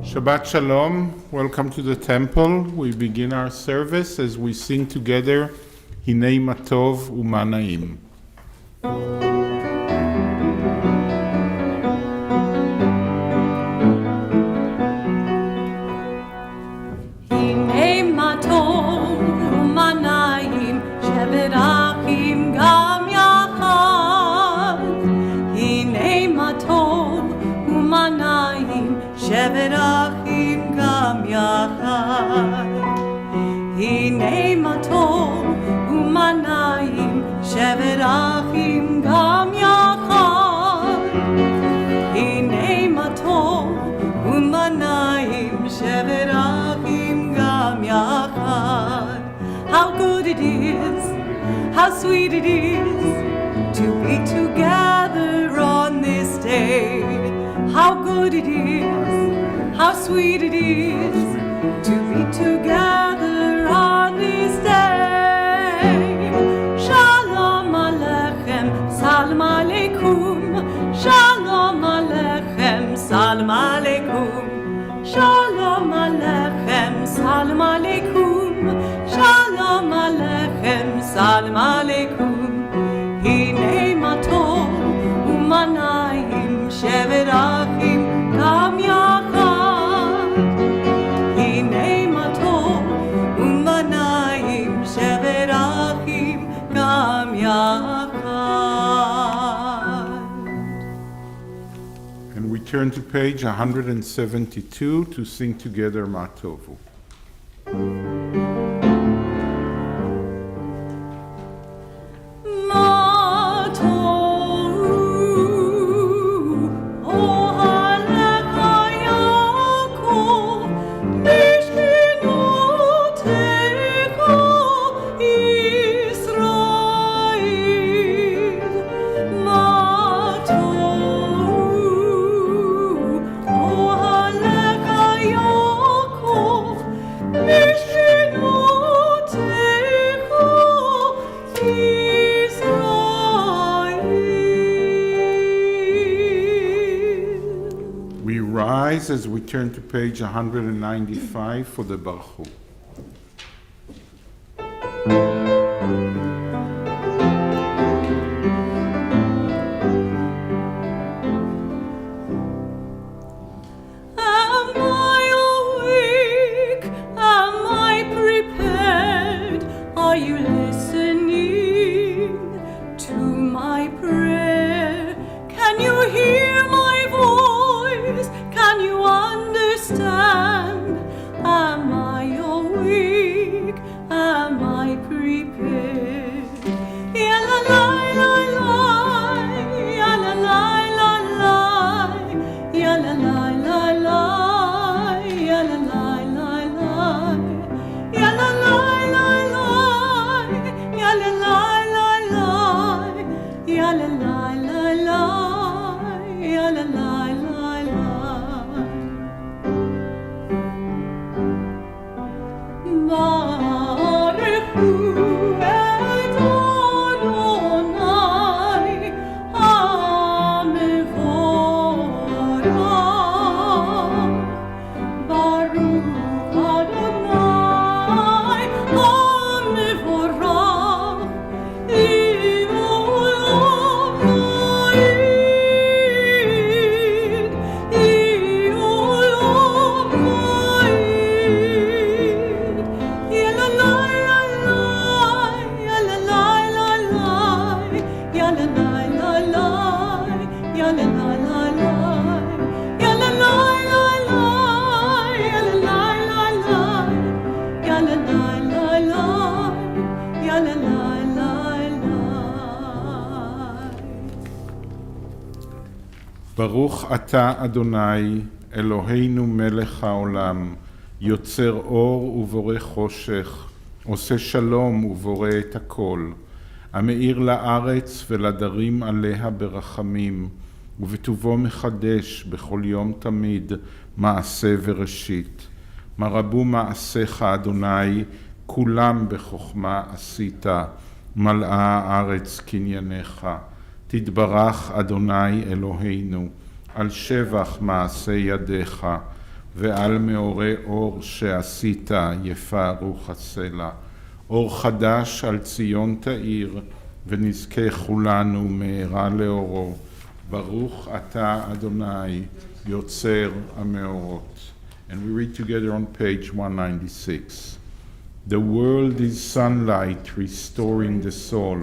Shabbat Shalom, welcome to the temple. We begin our service as we sing together, Hinei Matov U'ma Na'im. Hinei Matov U'ma Na'im, Shevet Achim Gam Yachad. Hinei Matov U'ma Na'im, Shevet Achim Gam Yachad. Hinei Matov U'ma Na'im, Shevet Achim Gam Yachad. Hinei Matov U'ma Na'im, Shevet Achim Gam Yachad. How good it is, how sweet it is to be together on this day. How good it is, how sweet it is to be together on this day. Shalom Aleichem, Salam Aleikum. Shalom Aleichem, Salam Aleikum. Shalom Aleichem, Salam Aleikum. Shalom Aleichem, Salam Aleikum. Hinei Matov U'ma Na'im, Shevet Achim Gam Yachad. Hinei Matov U'ma Na'im, Shevet Achim Gam Yachad. And we turn to page 172 to sing together Matovu. As we turn to page 195 for the Berlow. Am I awake? Am I prepared? Are you listening to my prayer? Can you hear my voice? Can you understand? Am I awake? Am I prepared? Ya la la la la, ya la la la la, ya la la la la, ya la la la la, ya la la la la, ya la la la la, ya la la la la, ya la la la la. Baruch Hu et Adonai HaMevorach. Baruch Adonai HaMevorach. Le'olam va'ed. Le'olam va'ed. Ya la la la la, ya la la la la, ya la la la la, ya la la la la, ya la la la la, ya la la la la, ya la la la la, ya la la la la. ברוך אתה אדוני אלוהינו מלך העולם, יוצר אור ובורא חושך, עושה שלום ובורא את הכל, המאיר לארץ ולדרים עליה ברחמים, ובטובו מחדש בכל יום תמיד מעשה וראשית. מה רבו מעשיך אדוני, כולם בחוכמה עשית, מלאה הארץ קנייניך. תתברך אדוני אלוהינו, על שבח מעשה ידיך, ועל מאורי אור שעשית יפה רוח הסלע. אור חדש על ציון תאיר, ונזכה כולנו מהרה לאורו. ברוך אתה אדוני, יוצר המאורות. And we read together on page 196. The world is sunlight, restoring the soul,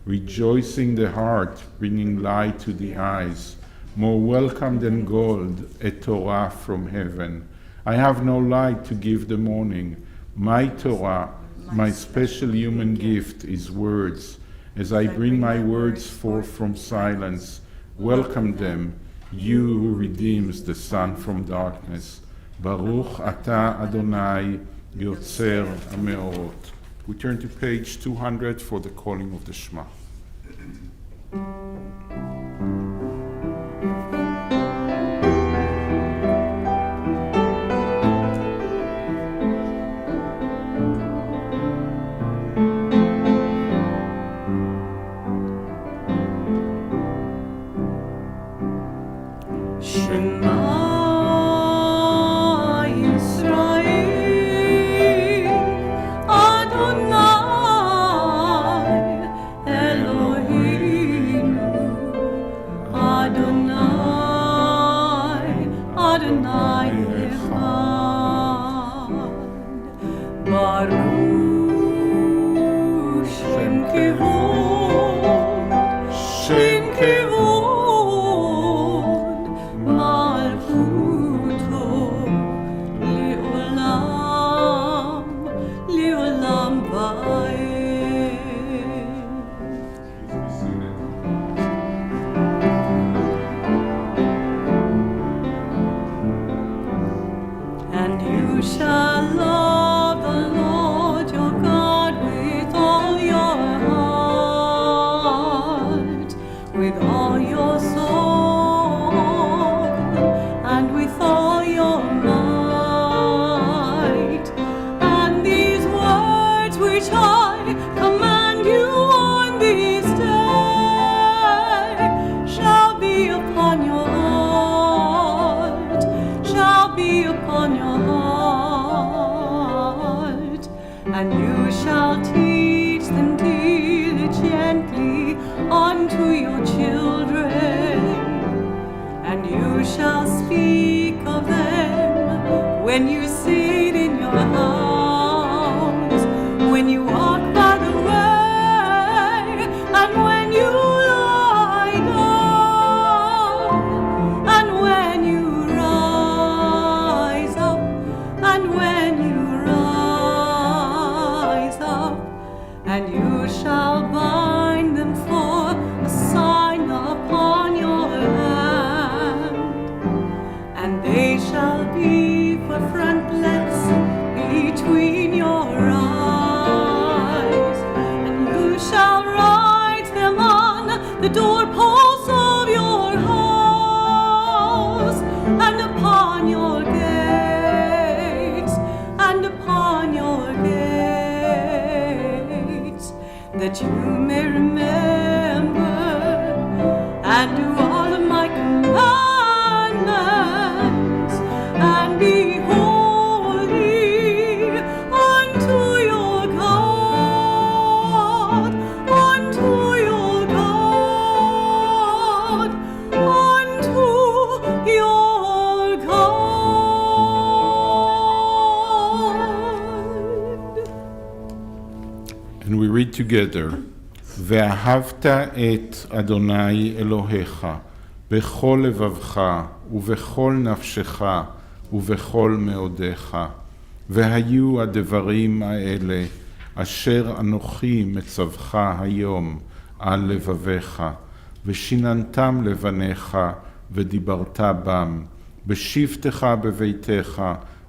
rejoicing the heart, bringing light to the eyes. More welcome than gold, a Torah from heaven. I have no light to give the morning. My Torah, my special human gift, is words. As I bring my words forth from silence, welcome them, you who redeems the sun from darkness. Baruch Ata Adonai, Yotzer HaMeorot. We turn to page 200 for the calling of the Shema. Together, ואהבת את אדוני אלוהיך בכל לבבך ובכל נפשך ובכל מאודיך. והיו הדברים האלה אשר אנוכי מצווך היום על לבביך, ושיננתם לבניך ודיברת בם, בשבתך בביתך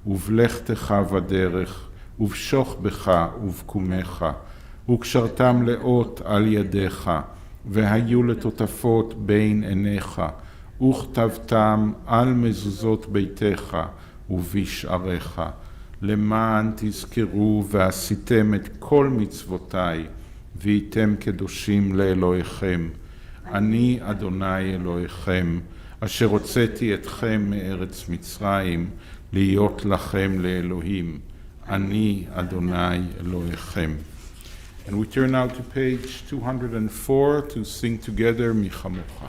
ובלכתך בדרך, ובשוכבך ובקומך. וקשרתם לאות על ידיך, והיו לטוטפות בין עיניך, וכתבתם על מזוזות ביתך ובשעריך, למען תזכרו ועשיתם את כל מצוותיי, והייתם קדושים לאלוהיכם. אני אדוני אלוהיכם, אשר הוצאתי אתכם מארץ מצרים, להיות לכם לאלוהים. אני אדוני אלוהיכם. And we turn now to page 204 to sing together מי כמוך.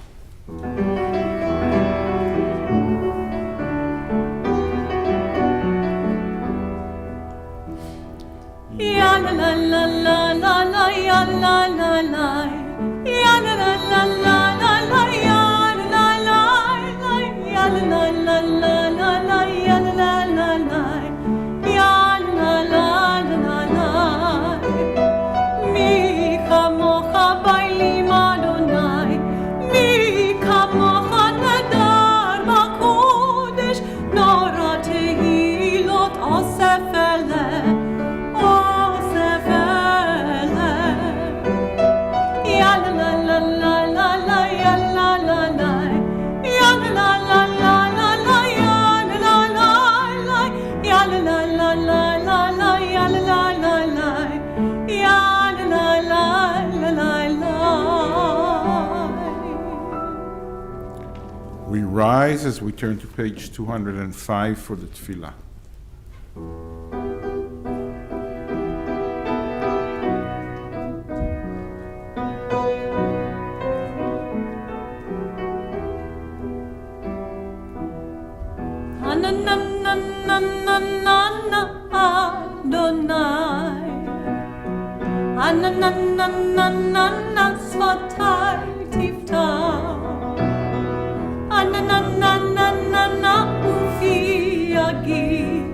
Ya la la la la la la ya la la la ya la la la la la la ya la la la ya la la la la la la ya la la la la ya la la la la mi kamocha bailim Adonai mi kamocha nadar b'kodesh nora tehilot asef eleh We rise as we turn to page 205 for the tefillah. Anananananana svatai tiftah Anananananana ufi agid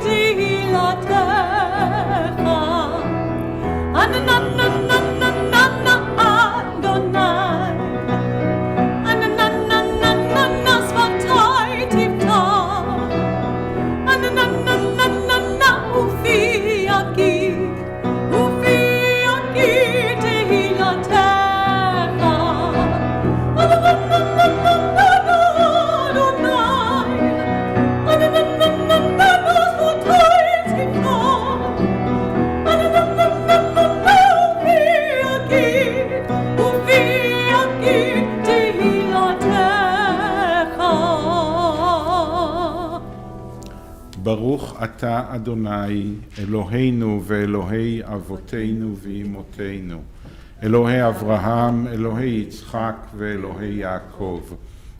tehilatecha Anananananana Adonai Anananananana svatai tiftah Anananananana ufi agid tehilatecha ברוך אתה אדוני אלוהינו ואלוהי אבותינו ואמותינו אלוהי אברהם, אלוהי יצחק ואלוהי יעקב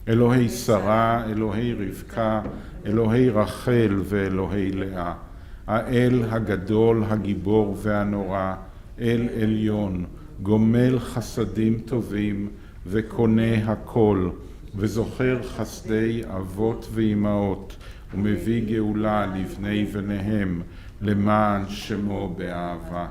אלוהי שרה, אלוהי רבקה, אלוהי רחל ואלוהי לאה האל הגדול, הגיבור והנורא, אל עליון, גומל חסדים טובים וקונה הכל וזוכר חסדי אבות ואימהות ומביא גאולה לבני בניהם למען שמו באהבה.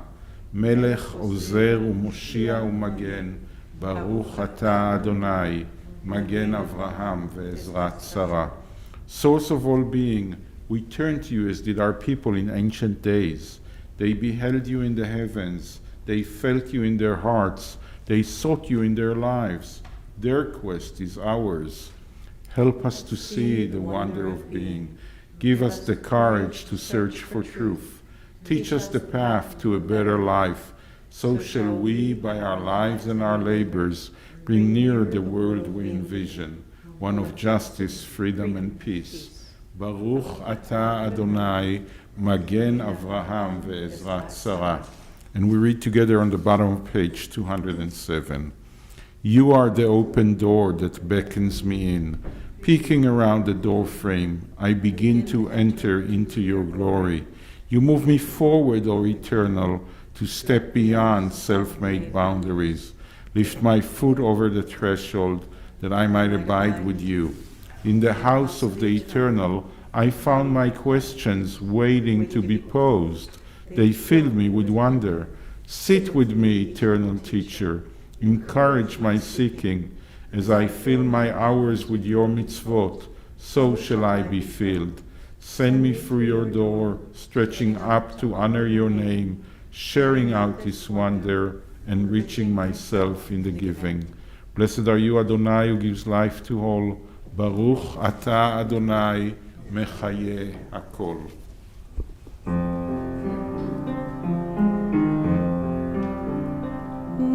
מלך עוזר ומושיע ומגן, ברוך אתה אדוני, מגן אברהם ועזרת שרה. Source of all being, we turn to you as did our people in ancient days. They beheld you in the heavens, they felt you in their hearts, they sought you in their lives. Their quest is ours. Help us to see the wonder of being. Give us the courage to search for truth. Teach us the path to a better life. So shall we, by our lives and our labors, bring near the world we envision, one of justice, freedom, and peace. Baruch atah Adonai, Magen Avraham ve'ezrat Sarah. And we read together on the bottom of page 207. You are the open door that beckons me in. Peeking around the door frame, I begin to enter into your glory. You move me forward, O Eternal, to step beyond self-made boundaries. Lift my foot over the threshold that I might abide with you. In the house of the Eternal, I found my questions waiting to be posed. They filled me with wonder. Sit with me, eternal teacher. Encourage my seeking. As I fill my hours with your mitzvot, so shall I be filled. Send me through your door, stretching up to honor your name, sharing out this wonder, and reaching myself in the giving. Blessed are you, Adonai, who gives life to all. Baruch atah Adonai, mechaye hakol.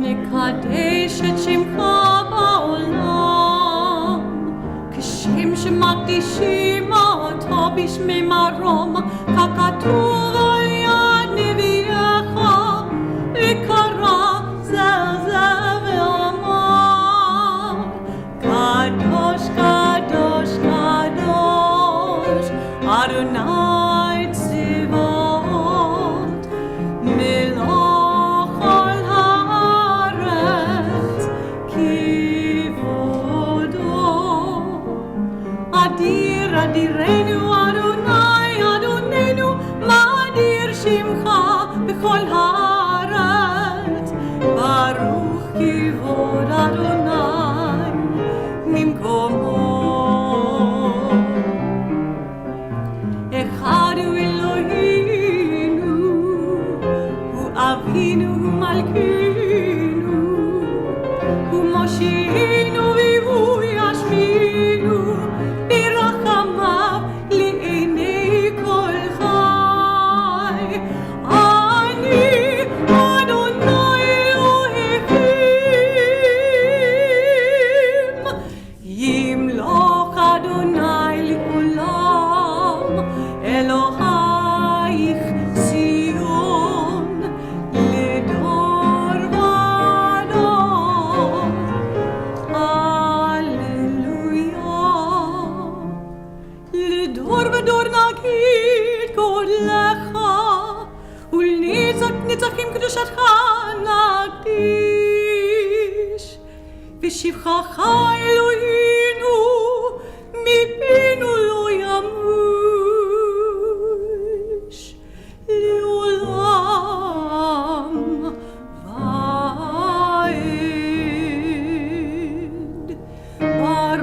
נקדש את שמך בעולם, כשם שמך בשמי מרום, ככתוב על יד נביאך, וקרא זה ואמר, קדוש, קדוש, קדוש, אדוני צבאות, מלוך כל הארץ, כבודו. אדיר, אדירנו, אדוני, אדוננו, מה אדיר שמך בכל הארץ. ברוך כבוד אדוני ממקומו. אחד הוא אלוהינו, הוא אבינו, הוא מלכינו, הוא מושיענו והוא ישמיענו, ברחמיו לעיני כל חי. אני אדוני אלוהיכם, ימלוך אדוני לעולם, אלוהיך ציון לדור ודור. הללויה. לדור ודור נגיד גודלך, ולנצח נצחים קדושתך נקדיש. ושבחך אלוהינו מפינו לא ימוש לעולם ועד.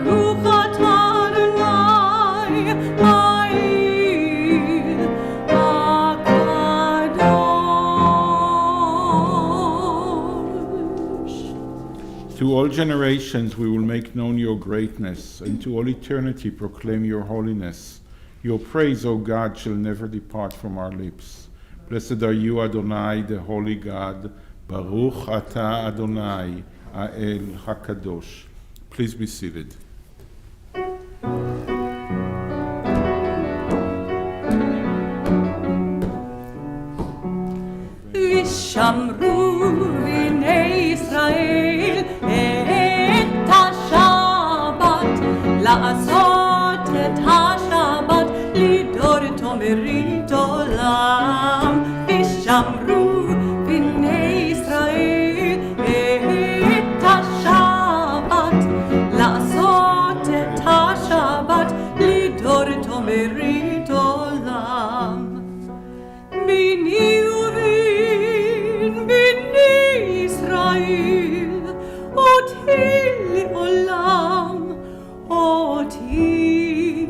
ברוך אתה אדוני האל הקדוש. To all generations we will make known your greatness, and to all eternity proclaim your holiness. Your praise, O God, shall never depart from our lips. Blessed are you, Adonai, the holy God. Baruch atah Adonai, Ha'el HaKadosh. Please be seated. ושמרו בני ישראל את השבת, לעשות את השבת לדור תאמרית עולם. ושמרו בני ישראל את השבת, לעשות את השבת לדור תאמרית עולם. בני ובין בני ישראל, אותי לעולם, אותי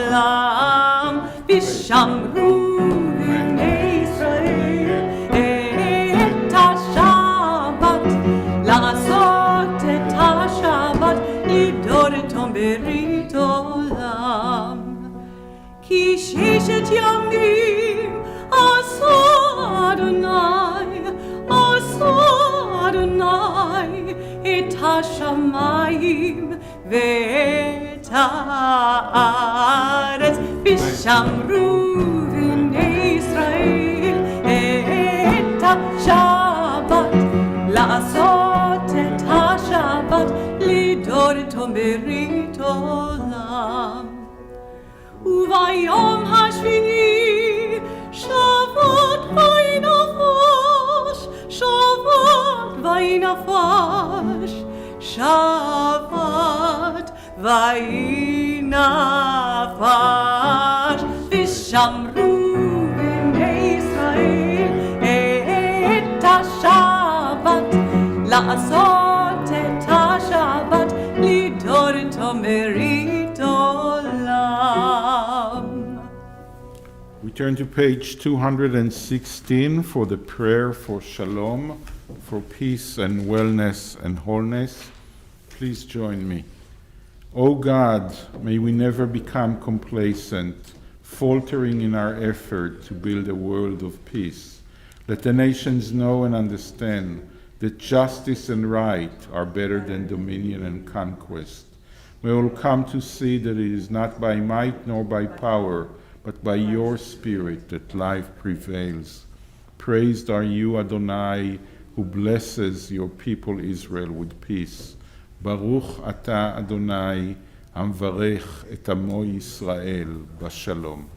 לעולם. ושמרו בני ישראל את השבת, לעשות את השבת לדור תאמרית עולם. כי ששת ימים עשה אדוני, עשה אדוני את השמיים ואת הארץ. ושמרו בני ישראל את השבת, לעשות את השבת לדור תאמרית עולם. וביום השביעי שבת וינפש, שבת וינפש, שבת וינפש. ושמרו בני ישראל את השבת, לעשות את השבת לדור תאמרית עולם. We turn to page 216 for the prayer for shalom, for peace and wellness and wholeness. Please join me. O God, may we never become complacent, faltering in our effort to build a world of peace. Let the nations know and understand that justice and right are better than dominion and conquest. We will come to see that it is not by might nor by power, but by your Spirit that life prevails. Praised are you, Adonai, who blesses your people Israel with peace. Baruch ata Adonai, המברך את עמו ישראל בשלום.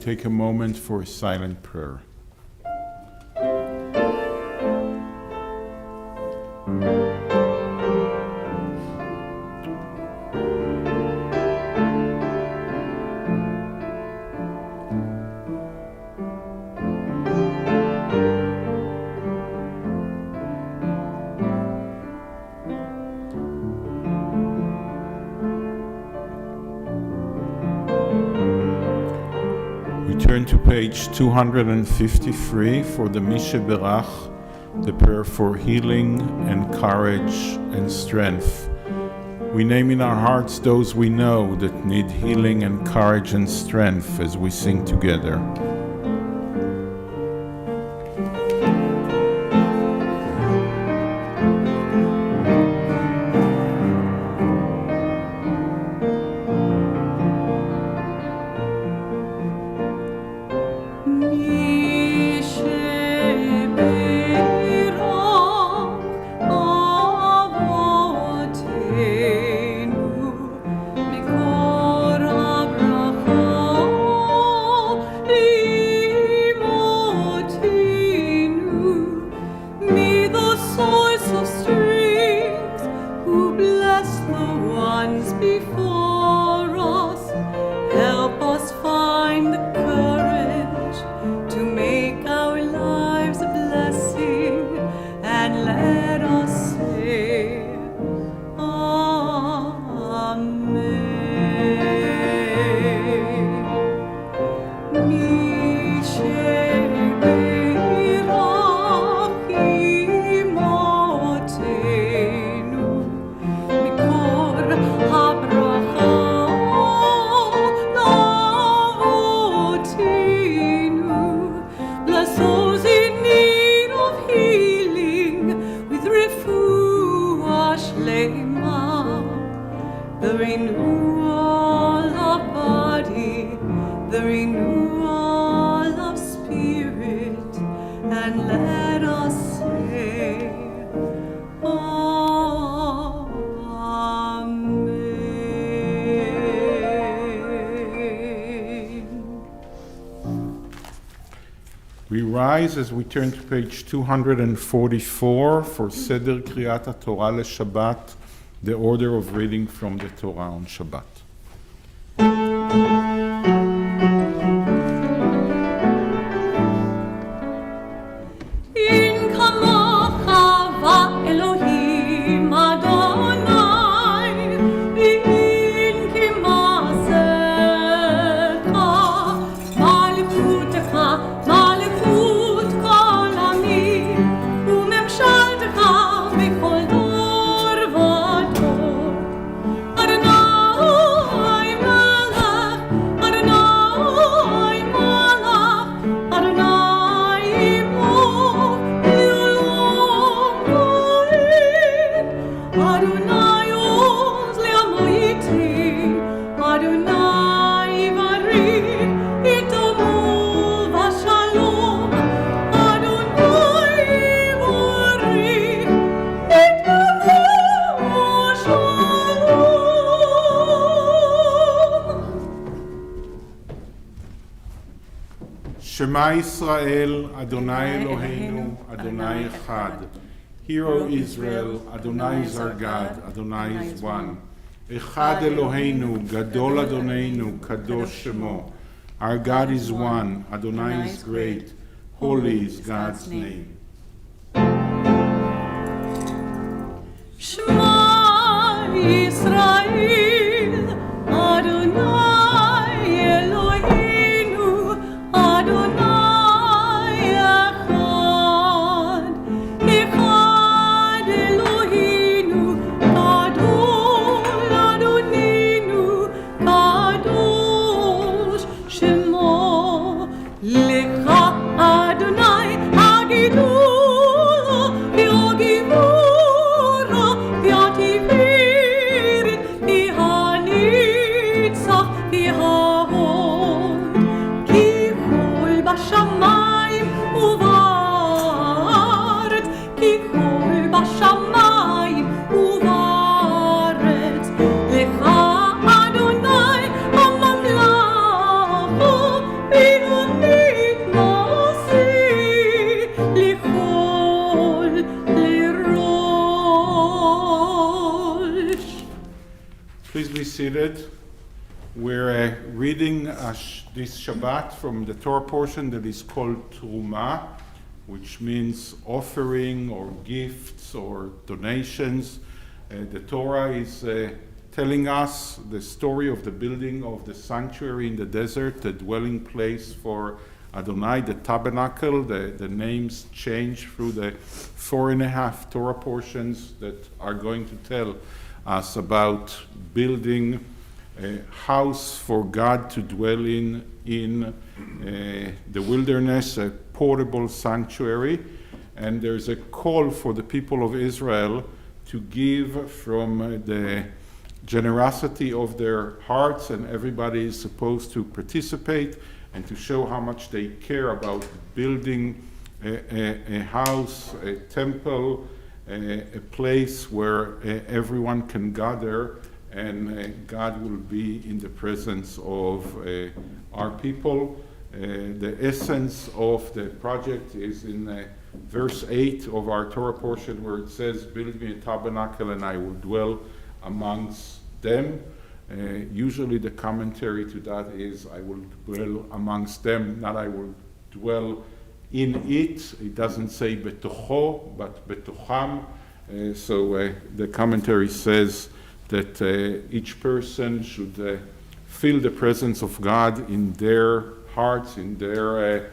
Take a moment for a silent prayer. Turn to page 253 for the Mishe Berach, the prayer for healing and courage and strength. We name in our hearts those we know that need healing and courage and strength as we sing together. We rise as we turn to page 244 for Seder Kriyat HaTorah LeShabbat, the order of reading from the Torah on Shabbat. Oh Shema Yisrael, Adonai Eloheinu, Adonai Echad. Hear, O Israel, Adonai is our God, Adonai is one. Echad Eloheinu, Gadol Adonenu, Kadosh Shemo. Our God is one, Adonai is great, holy is God's name. Shema Yisrael, Adonai Eloheinu, Adonai Echad. Echad Eloheinu, Gadol Adonenu, Kadosh Shemo. Lecha Adonai Hagidula, V'Hagivura, V'Hatifirit, V'Hanitzach, V'Hahod. Ki kol b'shamayim u'va'aretz, Ki kol b'shamayim u'va'aretz. Lecha Adonai ha'mamlacha, V'Hanit nasi lichol lirosh. Please be seated. We're reading this Shabbat from the Torah portion that is called Truma, which means offering or gifts or donations. The Torah is telling us the story of the building of the sanctuary in the desert, the dwelling place for Adonai, the tabernacle. The names change through the 4.5 Torah portions that are going to tell us about building a house for God to dwell in the wilderness, a portable sanctuary. And there's a call for the people of Israel to give from the generosity of their hearts, and everybody is supposed to participate and to show how much they care about building a house, a temple, a place where everyone can gather, and God will be in the presence of our people. The essence of the project is in verse 8 of our Torah portion, where it says, "Build me a tabernacle and I will dwell amongst them." Usually the commentary to that is, I will dwell amongst them, not I will dwell in it. It doesn't say betocho, but betocham. So the commentary says that each person should feel the presence of God in their hearts, in their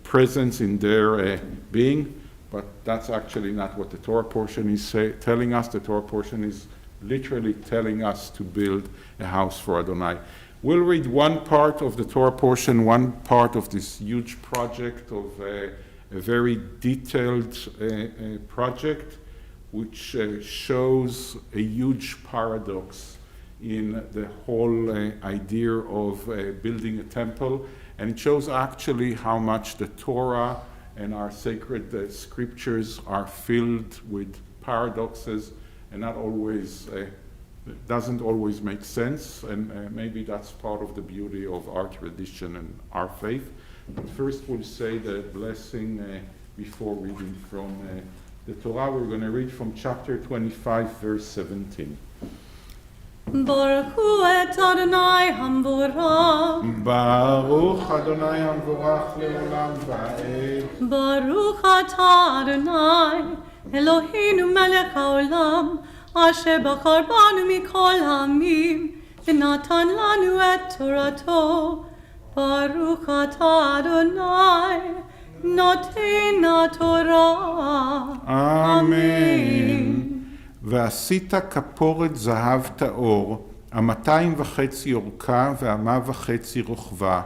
presence, in their being. But that's actually not what the Torah portion is telling us. The Torah portion is literally telling us to build a house for Adonai. We'll read one part of the Torah portion, one part of this huge project of a very detailed project, which shows a huge paradox in the whole idea of building a temple. And it shows actually how much the Torah and our sacred scriptures are filled with paradoxes, and not always, doesn't always make sense, and maybe that's part of the beauty of our tradition and our faith. But first we'll say the blessing before reading from the Torah. We're going to read from chapter 25, verse 17. Baruch hu et Adonai hamvorach. Baruch Adonai hamvorach leolam va'ed. Baruch atah Adonai, Eloheinu melech haolam, asher bachar banu mikol ha'amim, v'natan lanu et torato. Baruch atah Adonai, noten ha'torah. Amen. ועשית כפורת זהב טהור, 2.5 אורכה ו1.5 רוחבה.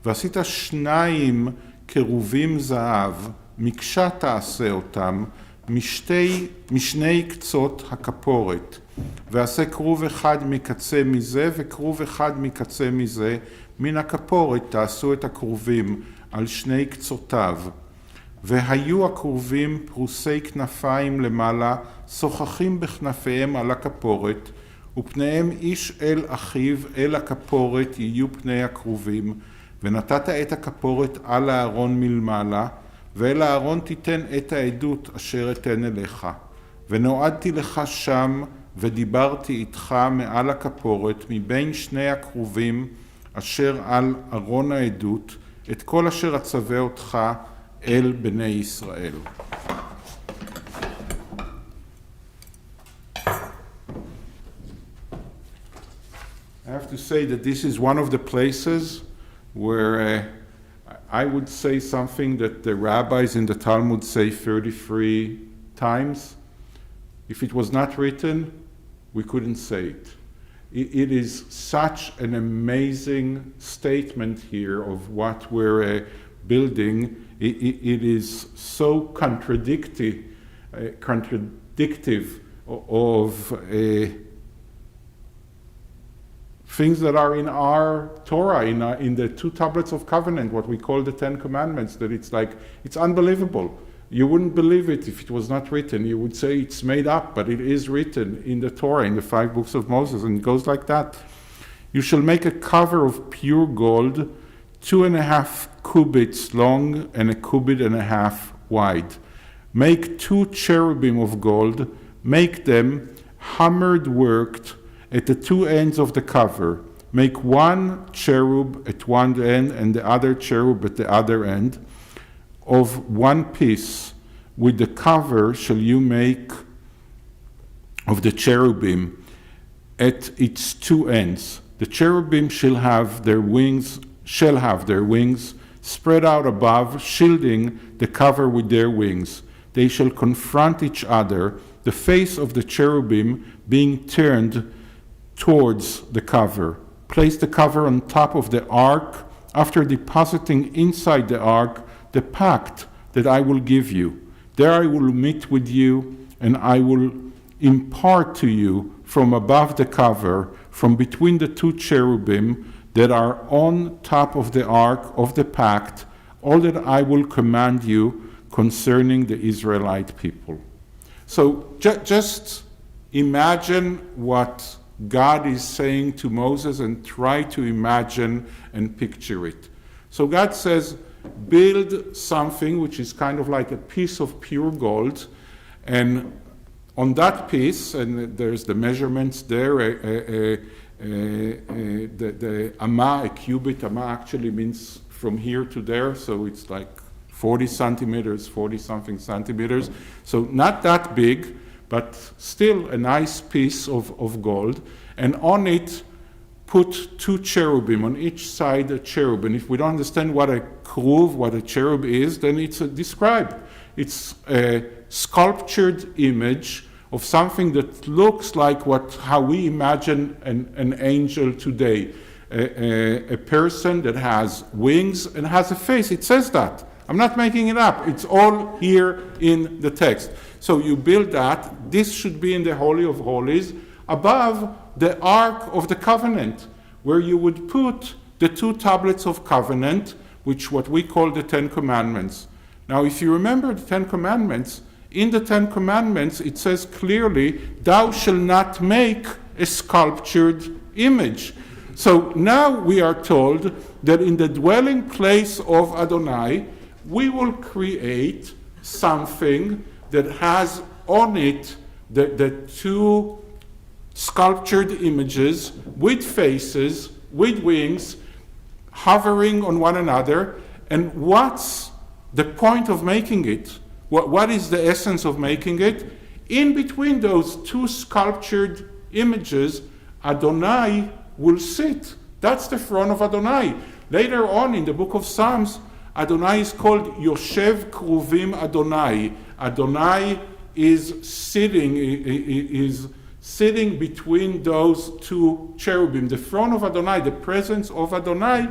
ועשית 2 קרובים זהב, מקשה תעשה אותם, משני קצות הכפורת. ועשה כרוב אחד מקצה מזה וכרוב אחד מקצה מזה, מן הכפורת תעשו את הכרובים על 2 קצותיו. והיו הכרובים פרוסי כנפיים למעלה, שוחחים בכנפיהם על הכפורת, ופניהם איש אל אחיו אל הכפורת יהיו פני הכרובים, ונתת את הכפורת על הארון מלמעלה, ואל הארון תיתן את העדות אשר אתן אליך. ונועדתי לך שם, ודיברתי איתך מעל הכפורת, מבין שני הכרובים אשר על ארון העדות, את כל אשר אצווה אותך אל בני ישראל. I have to say that this is one of the places where I would say something that the rabbis in the Talmud say 33 times. If it was not written, we couldn't say it. It is such an amazing statement here of what we're building. It is so contradictive of things that are in our Torah, in the two tablets of covenant, what we call the Ten Commandments, that it's unbelievable. You wouldn't believe it if it was not written. You would say it's made up, but it is written in the Torah, in the 5 books of Moses, and it goes like that. You shall make a cover of pure gold, 2.5 cubits long and 1.5 cubits wide. Make 2 cherubim of gold, make them hammered worked at the 2 ends of the cover. Make 1 cherub at one end and the other cherub at the other end. Of 1 piece with the cover shall you make of the cherubim at its 2 ends. The cherubim shall have their wings spread out above, shielding the cover with their wings. They shall confront each other, the face of the cherubim being turned towards the cover. Place the cover on top of the ark, after depositing inside the ark the pact that I will give you. There I will meet with you, and I will impart to you from above the cover, from between the 2 cherubim that are on top of the ark of the pact, all that I will command you concerning the Israelite people. So just imagine what God is saying to Moses and try to imagine and picture it. So God says, build something which is kind of like a piece of pure gold, and on that piece, and there's the measurements there, the amma, a cubit, amma actually means from here to there, so it's like 40 centimeters, 40 something centimeters, so not that big, but still a nice piece of gold, and on it put 2 cherubim, on each side a cherub. And if we don't understand what a kruv, what a cherub is, then it's described. It's a sculptured image of something that looks like how we imagine an angel today. A person that has wings and has a face. It says that. I'm not making it up. It's all here in the text. So you build that. This should be in the Holy of Holies, above the Ark of the Covenant, where you would put the 2 tablets of covenant, which what we call the 10 Commandments. Now, if you remember the 10 Commandments, in the 10 Commandments it says clearly, thou shalt not make a sculptured image. So now we are told that in the dwelling place of Adonai, we will create something that has on it the 2 sculptured images with faces, with wings, hovering on one another. And what's the point of making it? What is the essence of making it? In between those 2 sculptured images, Adonai will sit. That's the throne of Adonai. Later on in the book of Psalms, Adonai is called Yoshev Kruvim Adonai. Adonai is sitting between those 2 cherubim. The throne of Adonai, the presence of Adonai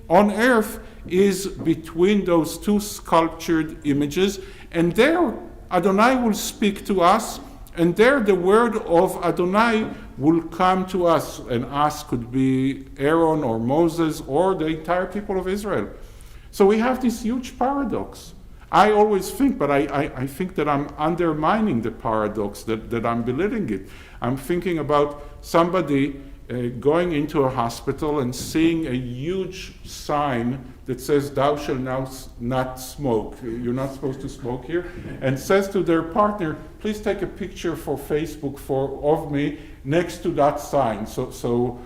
on earth is between those 2 sculptured images, and there Adonai will speak to us, and there the word of Adonai will come to us, and us could be Aaron or Moses or the entire people of Israel. So we have this huge paradox. I always think, but I think that I'm undermining the paradox, that I'm belittling it. I'm thinking about somebody going into a hospital and seeing a huge sign that says, "Thou shalt now not smoke." You're not supposed to smoke here. And says to their partner, "Please take a picture for Facebook of me next to that sign." So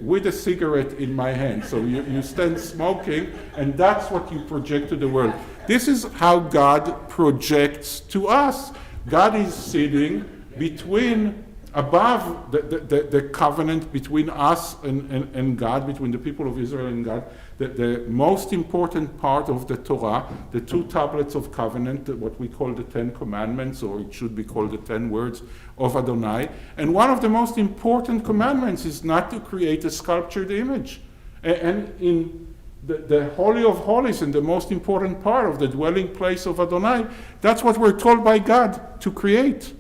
with a cigarette in my hand. So you stand smoking, and that's what you project to the world. This is how God projects to us. God is sitting above the covenant between us and God, between the people of Israel and God. The most important part of the Torah, the 2 tablets of covenant, what we call the 10 commandments, or it should be called the 10 words of Adonai. And one of the most important commandments is not to create a sculptured image. And in the Holy of Holies, and the most important part of the dwelling place of Adonai, that's what we're told by God to create.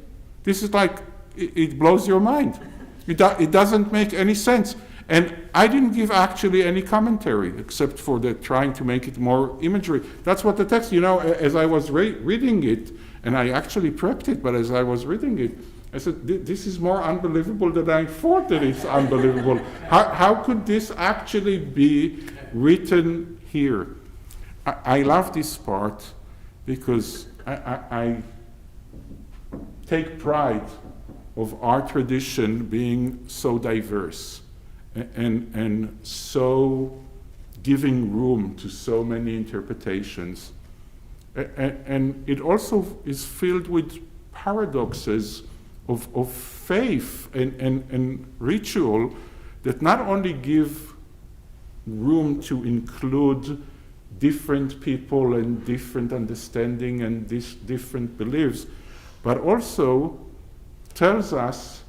This is like, it blows your mind. It doesn't make any sense. And I didn't give actually any commentary, except for trying to make it more imagery. That's what the text, as I was reading it, and I actually prepped it, but as I was reading it, I said, this is more unbelievable than I thought that it's unbelievable. How could this actually be written here? I love this part because I take pride of our tradition being so diverse and so giving room to so many interpretations. And it also is filled with paradoxes of faith and ritual that not only give room to include different people and different understanding and different beliefs, but also tells us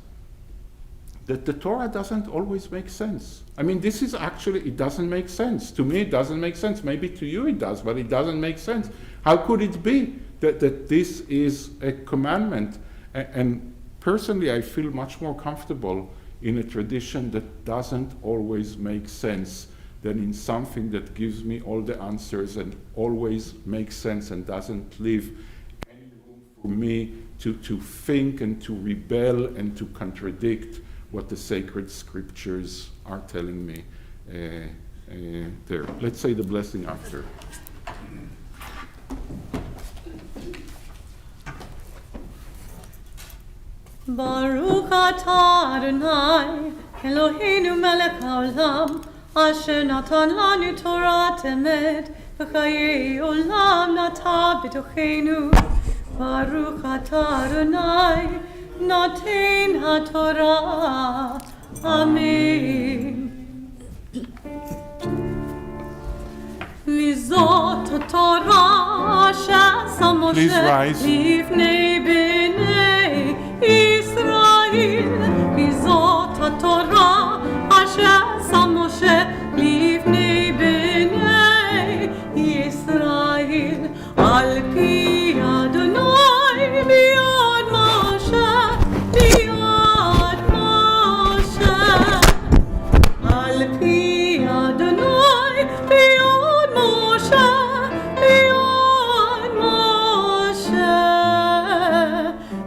that the Torah doesn't always make sense. I mean, this is actually, it doesn't make sense. To me, it doesn't make sense. Maybe to you it does, but it doesn't make sense. How could it be that this is a commandment? And personally, I feel much more comfortable in a tradition that doesn't always make sense than in something that gives me all the answers and always makes sense and doesn't leave any room for me to think and to rebel and to contradict what the sacred scriptures are telling me there. Let's say the blessing after. Baruch atah Adonai, Eloheinu melech haolam, asher natan lanu Torat emet, v'chayei olam nata b'tochenu. Baruch atah Adonai, noten haTorah. Amen. Lizot haTorah she'asa Moshe lifnei bnei Israel. Lizot haTorah asher sa Moshe lifnei bnei Israel. Al pi Adonai biyad Moshe, biyad Moshe. Al pi Adonai biyad Moshe, biyad Moshe.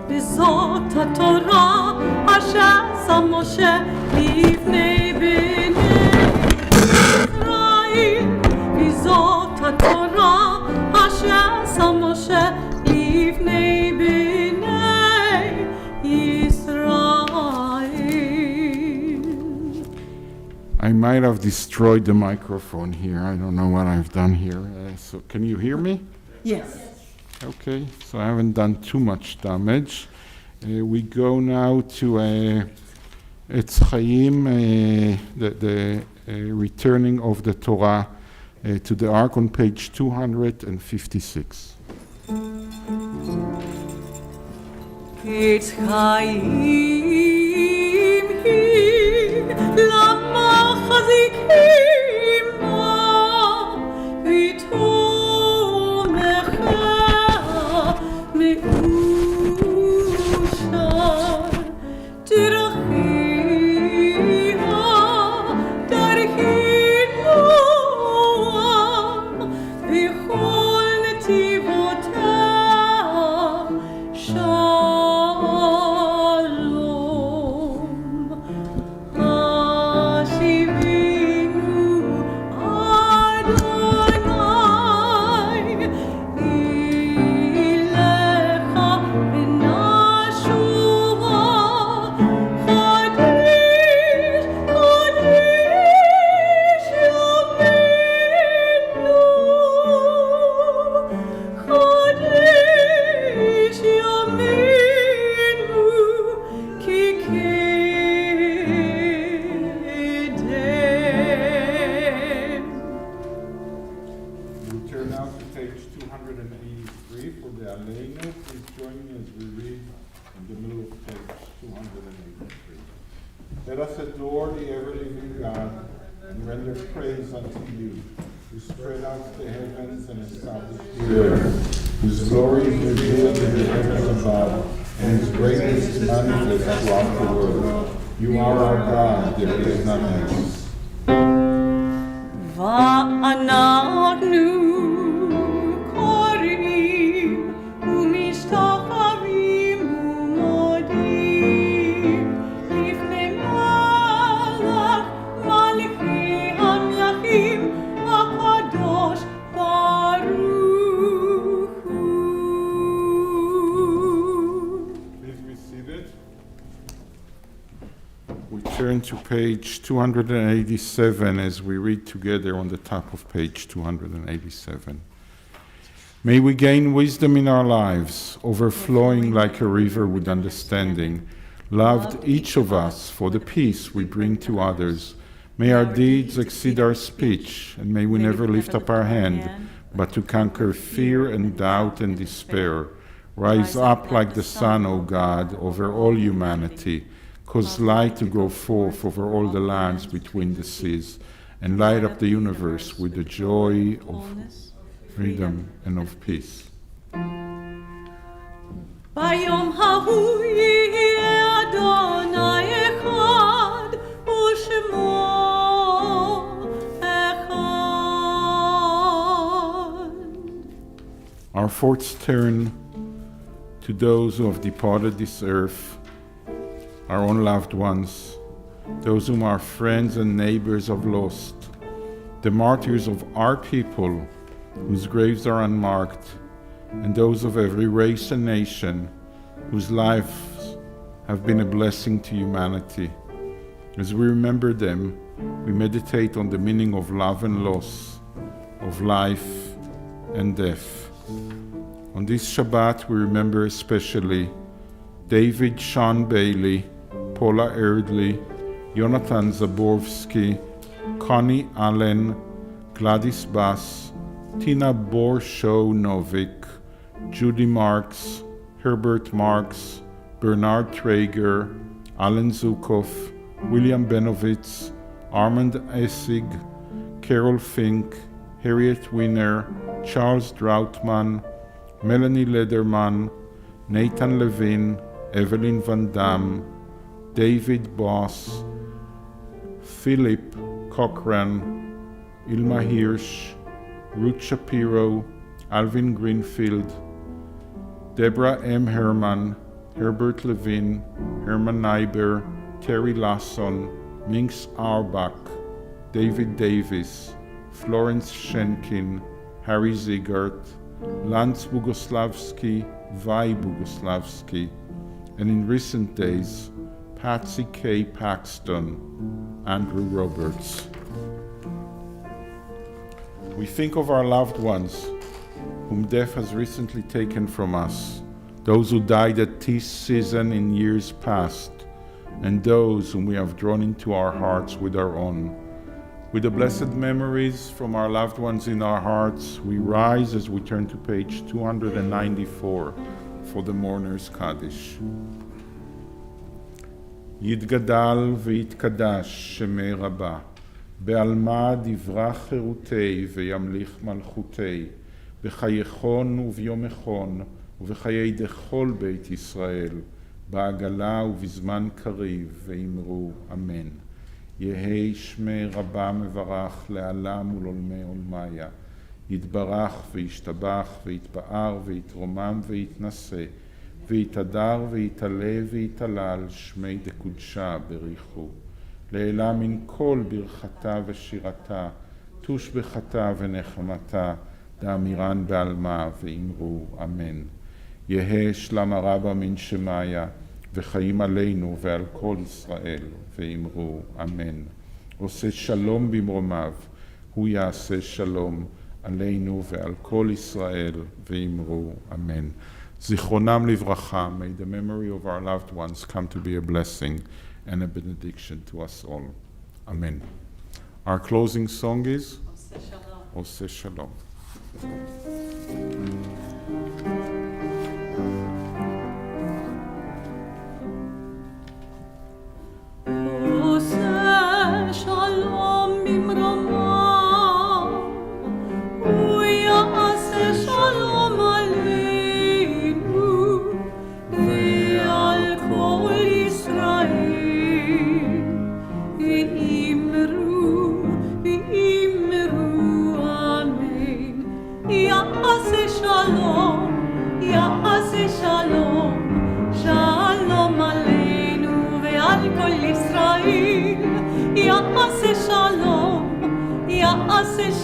B'zot haTorah asher sa Moshe lifnei bnei Israel. B'zot haTorah asher sa Moshe lifnei bnei Israel. I might have destroyed the microphone here. I don't know what I've done here. So can you hear me? Yes. Okay, so I haven't done too much damage. We go now to Etz Chaim, the returning of the Torah to the Ark on page 256. Etz Chaim hi, lama chazikim ba, v'tomecha me'ushar, tirachia darhin noam, v'chol netivotah shalom. Let us adore the ever-living God and render praise unto you, who spread out the heavens and established the earth, whose glory is revealed in the heavens above, and his greatness is manifest throughout the world. You are our God, there is none else. ואנחנו קוראים ומשתחווים ומודים לפני מלך מלכי המלכים הקדוש ברוך הוא. Please be seated. We turn to page 287 as we read together on the top of page 287. May we gain wisdom in our lives, overflowing like a river with understanding, loved each of us for the peace we bring to others. May our deeds exceed our speech, and may we never lift up our hand, but to conquer fear and doubt and despair. Rise up like the sun, O God, over all humanity. Cause light to go forth over all the lands between the seas, and light up the universe with the joy of freedom and of peace. ביום ההוא יהיה אדוני אחד ושמו אחד. Our thoughts turn to those who have departed this earth, our own loved ones, those whom our friends and neighbors have lost, the martyrs of our people whose graves are unmarked, and those of every race and nation whose lives have been a blessing to humanity. As we remember them, we meditate on the meaning of love and loss, of life and death. On this Shabbat, we remember especially David Sean Bailey, Paula Erdley, Jonathan Zaborski, Connie Allen, Gladys Bass, Tina Borshow-Novik, Judy Marks, Herbert Marks, Bernard Traeger, Alan Zukov, William Benovitz, Armand Essig, Carol Fink, Harriet Wiener, Charles Droutman, Melanie Lederman, Nathan Levin, Evelyn Van Dam, David Boss, Philip Cochran, Ilma Hirsch, Ruth Shapiro, Alvin Greenfield, Deborah M. Herman, Herbert Levin, Herman Neiber, Terry Lasson, Minx Auerbach, David Davis, Florence Schenkin, Harry Ziegert, Lance Bugoslavsky, Vi Bugoslavsky, and in recent days, Patsy K. Paxton, Andrew Roberts. We think of our loved ones whom death has recently taken from us, those who died at this season in years past, and those whom we have drawn into our hearts with our own. With the blessed memories from our loved ones in our hearts, we rise as we turn to page 294 for the Mourner's Kaddish. יתגדל ויתקדש שמי רבה, בעלמא דברה חירותי וימליך מלכותי, בחייכון וביומכון ובחיי דכל בית ישראל, בעגלה ובזמן קריב, ואמרו אמן. יהי שמי רבה מברך לעלם ולעולמי עולמיה, יתברך וישתבח ויתפאר ויתרומם ויתנשא, ויתהדר ויתעלה ויתעלל שמי דקודשה בריחו. לעילה מן כל ברכתה ושירתה, תושבחתה ונחמתה, דאמירן בעלמה ואמרו אמן. יהא שלמה רבה מן שמיה, וחיים עלינו ועל כל ישראל, ואמרו אמן. עושה שלום במרומיו, הוא יעשה שלום עלינו ועל כל ישראל, ואמרו אמן. זיכרונם לברכה, may the memory of our loved ones come to be a blessing and a benediction to us all. Amen. Our closing song is Oseh Shalom.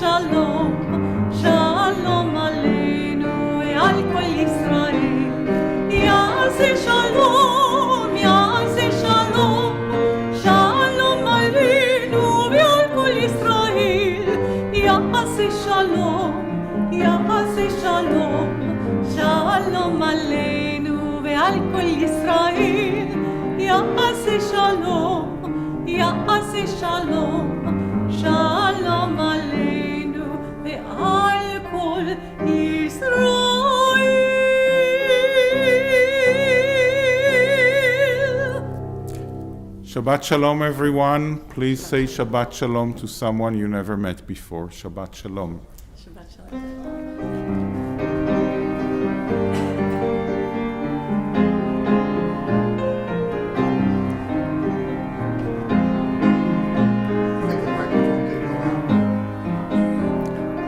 שלום, שלום עלינו ועל כל ישראל. יעשה שלום, יעשה שלום, שלום עלינו ועל כל ישראל. יעשה שלום, יעשה שלום, שלום עלינו ועל כל ישראל. יעשה שלום, יעשה שלום, שלום עלינו ועל כל ישראל. Shabbat Shalom, everyone. Please say Shabbat Shalom to someone you never met before. Shabbat Shalom. Shabbat shalom.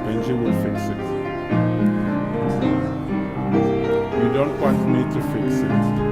Benji will fix it. You don't want me to fix it.